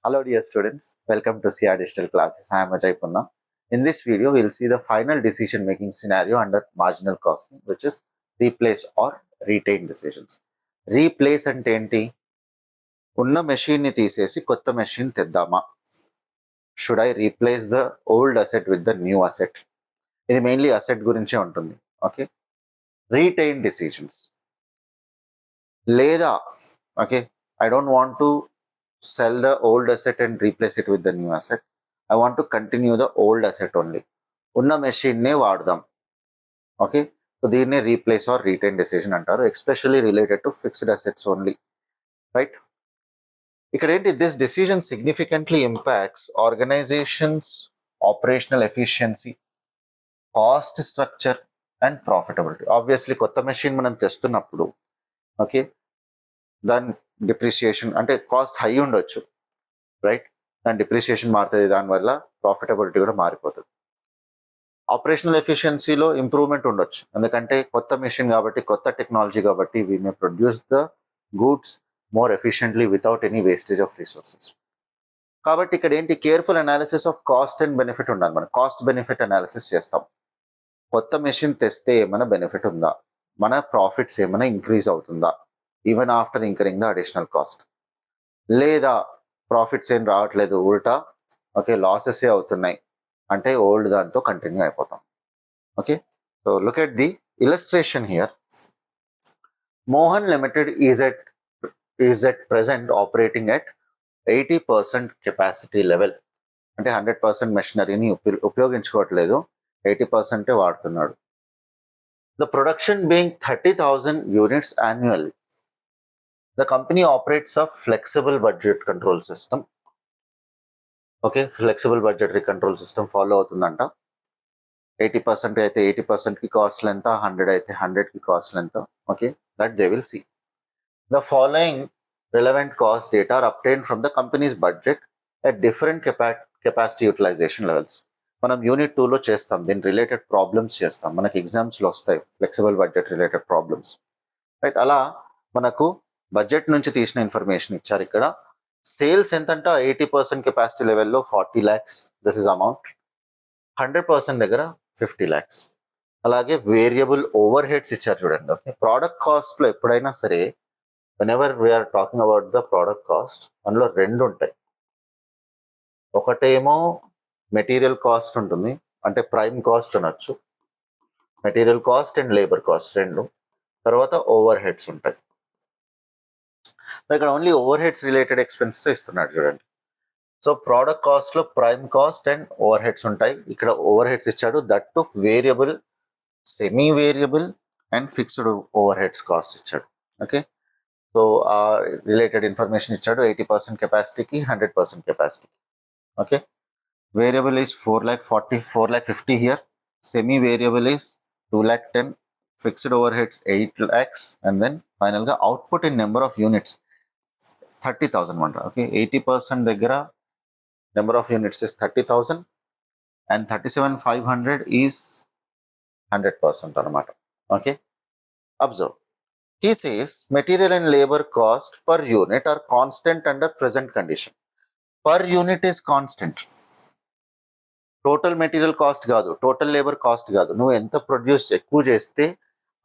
Hello dear students, welcome to CR Digital Classes. I am Ajay Punna. In this video, we will see the final decision making scenario under marginal costing, which is replace or retain decisions. Replace అంటే ఏంటి? ఉన్న machine ని తీసేసి కొత్త machine తెద్దామా? Should I replace the old asset with the new asset? ఇది mainly asset గురించే ఉంటుంది. Okay, retain decisions లేదా okay, I don't want to sell the old asset and replace it with the new asset. I want to continue the old asset only. ఉన్న machine నే వాడదాం. Okay, so దీన్నే replace or retain decision అంటారు, especially related to fixed assets only. Right, ఇక్కడ ఏంటి, this decision significantly impacts organisations operational efficiency, cost structure and profitability. Obviously కొత్త machine మనం తెస్తున్నప్పుడు ఓకే, దాని డిప్రిసియేషన్ అంటే కాస్ట్ హై ఉండొచ్చు, రైట్, దాని డిప్రిసియేషన్ మారుతుంది, దానివల్ల ప్రాఫిటబిలిటీ కూడా మారిపోతుంది. ఆపరేషనల్ ఎఫిషియన్సీలో ఇంప్రూవ్మెంట్ ఉండొచ్చు, ఎందుకంటే కొత్త మెషిన్ కాబట్టి, కొత్త టెక్నాలజీ కాబట్టి, we may produce the goods more efficiently without any wastage of resources. కాబట్టి ఇక్కడ ఏంటి, careful analysis of cost and benefit ఉండాలి. మనం కాస్ట్ బెనిఫిట్ అనాలిసిస్ చేస్తాం. కొత్త మెషిన్ తెస్తే ఏమైనా బెనిఫిట్ ఉందా, మన ప్రాఫిట్స్ ఏమైనా ఇంక్రీజ్ అవుతుందా even after incurring the additional cost, లేదా ప్రాఫిట్స్ ఏం రావట్లేదు, ఉల్టా ఓకే లాసెస్ అవుతున్నాయి అంటే ఓల్డ్ దాంతో కంటిన్యూ అయిపోతాం. Okay, so look at the illustration here. Mohan limited is at present operating at 80% capacity level. అంటే 100% మెషినరీని ఉపయోగించుకోవట్లేదు, 80% వాడుతున్నాడు. The production being 30,000 units annually. The company operates a flexible budget control system. Okay, flexible budgetary control system follow అవుతుందంట. 80% అయితే 80%కి కాస్ట్లు ఎంత, 100 అయితే 100కి కాస్ట్లు ఎంత. Okay, that they will see. The following relevant cost data are obtained from the company's budget at different capacity utilisation levels. మనం unit 2లో చేస్తాం, దీని రిలేటెడ్ ప్రాబ్లమ్స్ చేస్తాం, మనకి ఎగ్జామ్స్లో వస్తాయి flexible budget related problems. Right, అలా మనకు బడ్జెట్ నుంచి తీసిన ఇన్ఫర్మేషన్ ఇచ్చారు. ఇక్కడ సేల్స్ ఎంతంట, 80% కెపాసిటీ లెవెల్లో 40 lakhs, దిస్ ఇస్ అమౌంట్. 100% దగ్గర 50 lakhs. అలాగే వేరియబుల్ ఓవర్ హెడ్స్ ఇచ్చారు చూడండి. ఓకే, ప్రోడక్ట్ కాస్ట్లో ఎప్పుడైనా సరే whenever we're talking about the product cost, అందులో రెండు ఉంటాయి. ఒకటేమో మెటీరియల్ కాస్ట్ ఉంటుంది, అంటే ప్రైమ్ కాస్ట్ అనొచ్చు, material cost and labour cost రెండు. తర్వాత ఓవర్ హెడ్స్ ఉంటాయి. ఇక్కడ only overheads related expenses ఇస్తున్నాడు చూడండి. సో ప్రోడక్ట్ కాస్ట్లో prime cost and overheads ఉంటాయి. ఇక్కడ ఓవర్ హెడ్స్ ఇచ్చాడు, that too variable, semi variable and fixed overheads cost ఇచ్చాడు. ఓకే, సో ఆ రిలేటెడ్ ఇన్ఫర్మేషన్ ఇచ్చాడు 80% కెపాసిటీకి, 100% కెపాసిటీకి. Okay, variable is 4,50,000 here, semi variable is 2,10,000, fixed overheads 8 lakhs, and then ఫైనల్గా output in number of units 30,000 అంట. Okay, 80% దగ్గర number of units is 30,000 and 37,500 is 100% అనమాట. Okay, observe, he says material and labor cost per unit are constant under present condition. Per unit is constant. Total material cost కాదు, total labour cost కాదు. నువ్వు ఎంత produce ఎక్కువ చేస్తే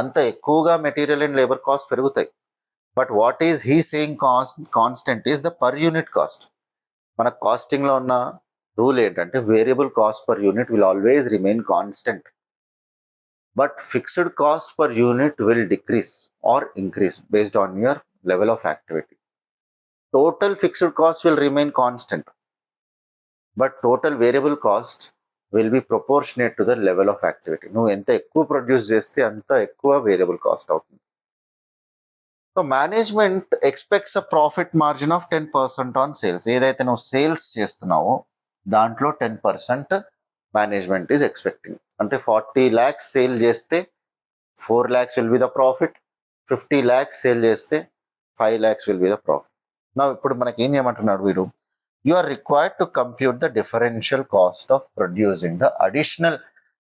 అంత ఎక్కువగా material and labour cost పెరుగుతాయి. But what is he saying constant is the per unit cost. మన కాస్టింగ్లో ఉన్న రూల్ ఏంటంటే variable cost per unit will always remain constant, but fixed cost per unit will decrease or increase based on your level of activity. Total fixed cost will remain constant, but total variable cost will be proportionate to the level of activity. నువ్వు ఎంత ఎక్కువ produce చేస్తే అంత ఎక్కువ variable cost అవుతుంది. So management expects a profit margin of 10% on sales. ఏదైతే నువ్వు sales చేస్తున్నావో దాంట్లో 10% మేనేజ్మెంట్ ఈజ్ ఎక్స్పెక్టింగ్. అంటే 40 lakhs సేల్ చేస్తే 4 lakhs will be the profit, 50 lakhs sale చేస్తే 5 lakhs will be the profit. నా ఇప్పుడు మనకి ఏం చేయమంటున్నాడు వీడు, you are required to compute the differential cost of producing the additional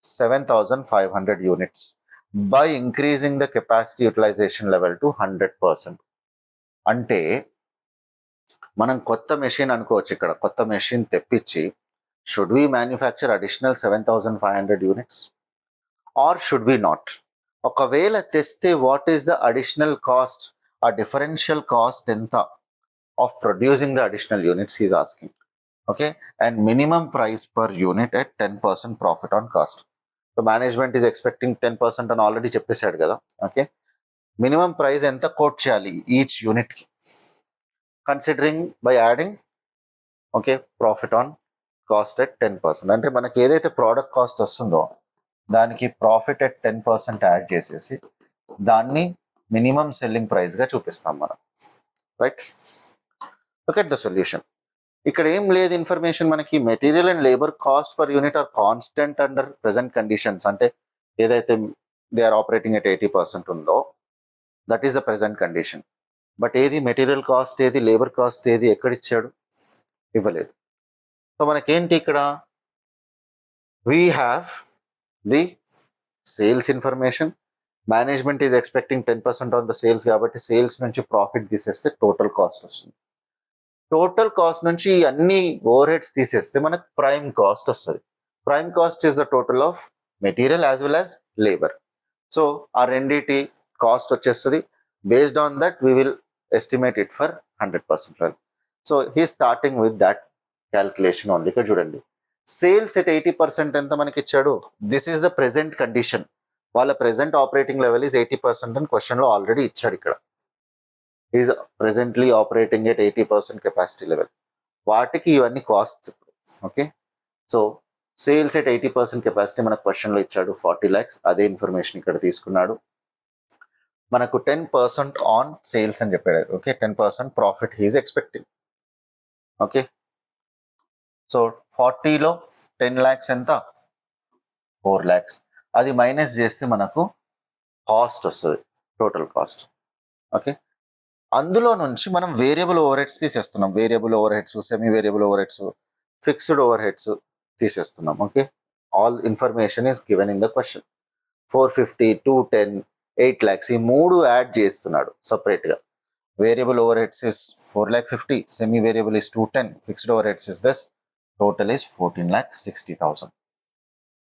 7,500 units by increasing the capacity utilization level to 100%. అంటే మనం కొత్త మెషిన్ అనుకోవచ్చు, ఇక్కడ కొత్త మెషిన్ తెప్పించి should we manufacture additional 7,500 units or should we not? ఒకవేళ తెస్తే what is the additional cost, ఆ డిఫరెన్షియల్ కాస్ట్ ఎంత of producing the additional units is asking. Okay, and minimum price per unit at 10% profit on cost. So management is expecting 10% అని already చెప్పేశాడు కదా. Okay, minimum price ఎంత quote చేయాలి each యూనిట్కి, considering by adding okay profit on cost at 10%. అంటే మనకి ఏదైతే product cost వస్తుందో దానికి ప్రాఫిట్ at 10% యాడ్ చేసేసి దాన్ని మినిమం సెల్లింగ్ ప్రైస్గా చూపిస్తాం మనం. Right, look at the solution. ఇక్కడ ఏం లేదు ఇన్ఫర్మేషన్ మనకి. Material and labour cost per unit are constant under present conditions. అంటే ఏదైతే దే ఆర్ ఆపరేటింగ్ at 80% ఉందో that is the present condition. But ఏది మెటీరియల్ కాస్ట్, ఏది లేబర్ కాస్ట్, ఏది ఎక్కడిచ్చాడు? ఇవ్వలేదు. సో మనకేంటి ఇక్కడ, we have the sales information. Management is expecting 10% on the sales కాబట్టి సేల్స్ నుంచి ప్రాఫిట్ తీసేస్తే టోటల్ కాస్ట్ వస్తుంది. టోటల్ కాస్ట్ నుంచి అన్ని ఓవర్ హెడ్స్ తీసేస్తే మనకు ప్రైమ్ కాస్ట్ వస్తుంది. Prime cost is the total of material as well as labour. So ఆ రెండిటి కాస్ట్ వచ్చేస్తుంది. Based on that we will estimate it for 100%. So he starting with that calculation only. ఇక్కడ చూడండి, sales at 80% ఎంత మనకి ఇచ్చాడు? This is the present condition. వాళ్ళ present operating level is 80% అని క్వశ్చన్లో ఆల్రెడీ ఇచ్చాడు. ఇక్కడ is presently operating at 80% capacity level. వాటికి ఇవన్నీ cost. Okay, so sales at 80% capacity మనకు క్వశ్చన్లో ఇచ్చాడు 40 lakhs. అదే ఇన్ఫర్మేషన్ ఇక్కడ తీసుకున్నాడు. మనకు 10% ఆన్ సేల్స్ అని చెప్పాడు. Okay, 10% profit he is expecting. Okay, so 40లో 10 lakhs ఎంత? 4 lakhs. అది మైనస్ చేస్తే మనకు కాస్ట్ వస్తుంది, టోటల్ కాస్ట్. ఓకే, అందులో నుంచి మనం వేరియబుల్ ఓవర్ హెడ్స్ తీసేస్తున్నాం. Variable overheads, semi variable overheads, fixed overheads తీసేస్తున్నాం. Okay, all information is given in the question. 450, 210, 8 lakhs ఈ మూడు యాడ్ చేస్తున్నాడు సపరేట్గా. Variable overheads is 4,50,000, semi variable is 210, fixed overheads is this, total is 14,60,000.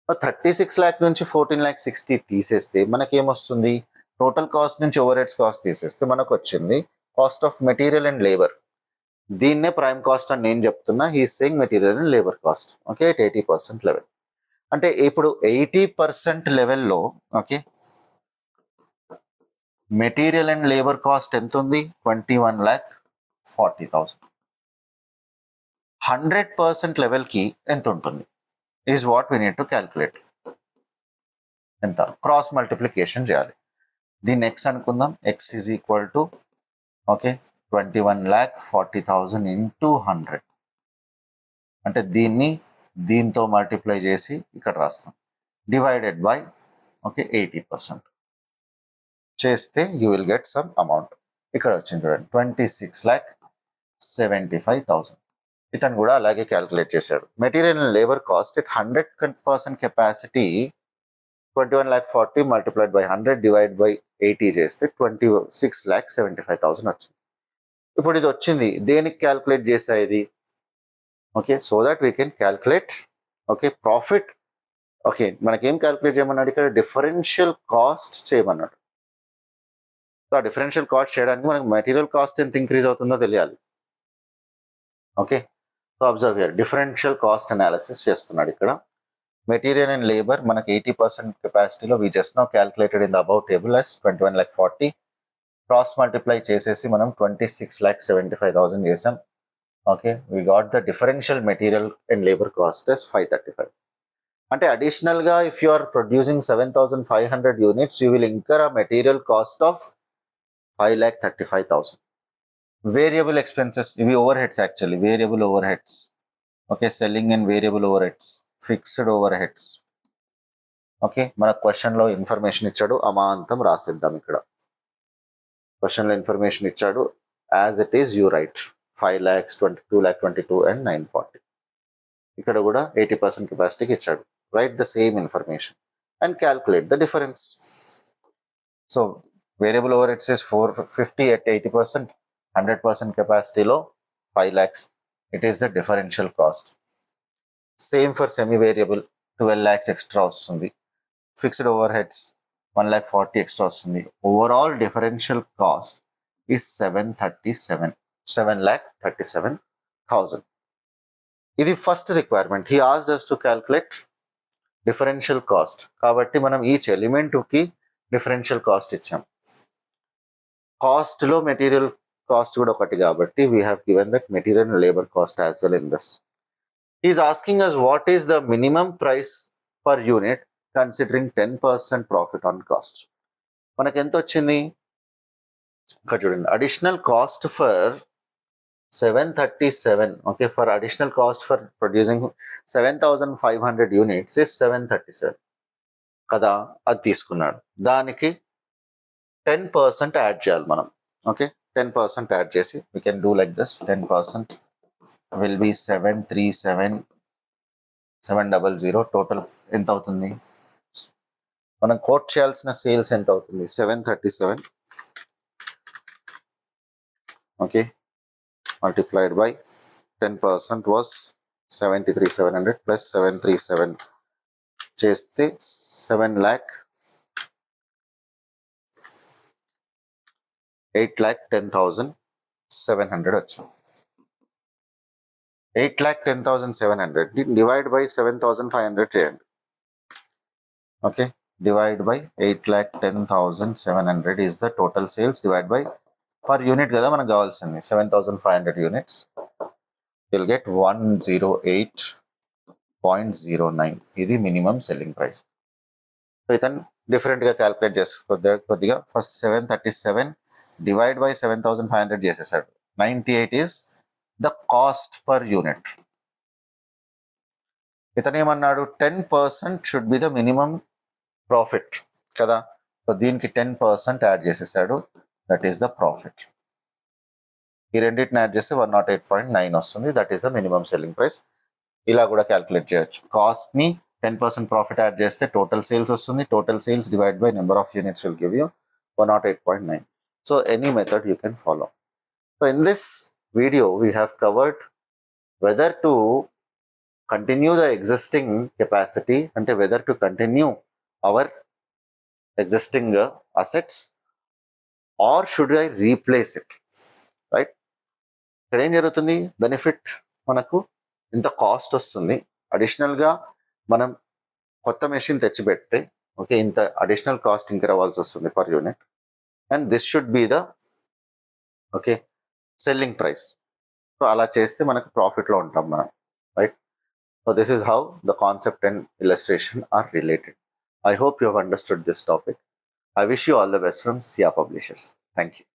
36 lakh నుంచి 14,60,000 తీసేస్తే మనకేమొస్తుంది? Total cost నుంచి overheads cost తీసేస్తే మనకు వచ్చింది cost of material and labour. దీన్నే ప్రైమ్ కాస్ట్ అని నేను చెప్తున్నా. He saying material and labour cost. Okay, at 80% level. అంటే ఇప్పుడు 80% లెవెల్లో okay material and labour cost ఎంత ఉంది? 21,40,000. 100% లెవెల్కి ఎంత ఉంటుంది is what we need to calculate. ఎంత? క్రాస్ మల్టిప్లికేషన్ చేయాలి. దీన్ని ఎక్స్ అనుకుందాం. X is equal to okay 21,40,000 into 100. అంటే దీన్ని దీంతో మల్టిప్లై చేసి ఇక్కడ రాస్తాం, డివైడెడ్ బై ఓకే 80% చేస్తే you will get some amount. ఇక్కడ వచ్చింది చూడండి, 26,75,000. ఇతను కూడా అలాగే క్యాల్కులేట్ చేశాడు. Material and labour cost at 100% capacity 21,40,000 multiplied by 100 divide by 80 చేస్తే 26,75,000 వచ్చింది. ఇప్పుడు ఇది వచ్చింది దేనికి క్యాల్కులేట్ చేసా ఇది? Okay, so that we can calculate okay profit. Okay, మనకేం క్యాల్కులేట్ చేయమన్నాడు ఇక్కడ? డిఫరెన్షియల్ కాస్ట్ చేయమన్నాడు. సో ఆ డిఫరెన్షియల్ కాస్ట్ చేయడానికి మనకు మెటీరియల్ కాస్ట్ ఎంత ఇంక్రీజ్ అవుతుందో తెలియాలి. Okay, so observe here, differential cost analysis చేస్తున్నాడు ఇక్కడ. మెటీరియల్ అండ్ లేబర్ మనకి 80% కెపాసిటీలో we just now calculated in the about table as 21,40,000. Cross multiply చేసేసి మనం 26,75,000 చేసాం. Okay, we got the differential material and labour cost as 535. అంటే అడిషనల్గా if you are producing 7,500 units you will incur a material cost of 5,35,000. Variable expenses ఇవి overheads, actually variable overheads. Okay, selling and variable overheads, fixed overheads. Okay, మన క్వశ్చన్లో information ఇచ్చాడు, అమాంతం రాసిద్దాం. ఇక్కడ క్వశ్చన్లో information ఇచ్చాడు, as it is you right 5 lakhs, 2,22,000 and 940. ఇక్కడ కూడా 80% కెపాసిటీకి ఇచ్చాడు. Right the same information and calculate the difference. So variable overheads is 450 at 80%, 100% కెపాసిటీలో 5 lakhs, it is the differential cost. Same for semi-variable, 12 lakhs extra వస్తుంది. Fixed overheads 1,40,000 extra వస్తుంది. Overall differential cost is 7,37,000. ఇది first requirement. He asked us to calculate differential cost. కాబట్టి మనం each ఎలిమెంట్కి differential cost ఇచ్చాం. కాస్ట్లో material cost కూడా ఒకటి కాబట్టి we have given that material and labour cost as well in this. Is asking us what is the minimum price per unit considering 10% profit on cost. మనకి ఎంత వచ్చింది ఇక్కడ చూడండి. Additional cost for 737, okay, for additional cost for producing 7,500 units is 737 కదా, అది తీసుకున్నాడు. దానికి 10% add చేయాలి మనం. ఓకే, 10% యాడ్ చేసి we can do like this. 10% will be 737,700. Total ఎంత అవుతుంది? మనం కోట్ చేయాల్సిన సేల్స్ ఎంత అవుతుంది? 737, okay, multiplied by 10% was 73,700 plus 737 చేస్తే 8,10,700 వచ్చింది. 8,10,700 డివైడ్ బై 7,500 చేయండి. Okay, divide by 8,10,700 is the total sales divide by per unit కదా మనకు కావాల్సింది 7,500 యూనిట్స్. Will get 108.09. ఇది మినిమం సెల్లింగ్ ప్రైస్. సో ఇతను డిఫరెంట్గా క్యాల్కులేట్ చేసి కొద్దిగా ఫస్ట్ 737 డివైడ్ బై 7,500 చేసేసాడు. 98 is the cost per unit. ఇతను ఏమన్నాడు? 10% should be the minimum profit కదా. సో దీనికి 10% యాడ్ చేసేసాడు. That is the profit. ఈ రెండింటిని యాడ్ చేస్తే 108.9 వస్తుంది. That is the minimum selling price. ఇలా కూడా క్యాల్కులేట్ చేయొచ్చు. కాస్ట్ని 10% ప్రాఫిట్ యాడ్ చేస్తే టోటల్ సేల్స్ వస్తుంది. Total sales divide by number of units will give you 108.9. So any method you can follow. So in this video we have covered whether to continue the existing capacity, ante whether to continue our existing assets or should I replace it, right? ఇక్కడ ఏం జరుగుతుంది? Benefit మనకు ఇంత cost వస్తుంది. అడిషనల్గా మనం కొత్త machine తెచ్చిపెడితే ఓకే ఇంత అడిషనల్ కాస్ట్ ఇంకర్ అవ్వాల్సి వస్తుంది per unit. And this should be the okay selling price. So అలా చేస్తే మనకు ప్రాఫిట్లో ఉంటాం మనం, right? So this is how the concept and illustration are related. I hope you have understood this topic. I wish you all the best from Sia Publishers. Thank you.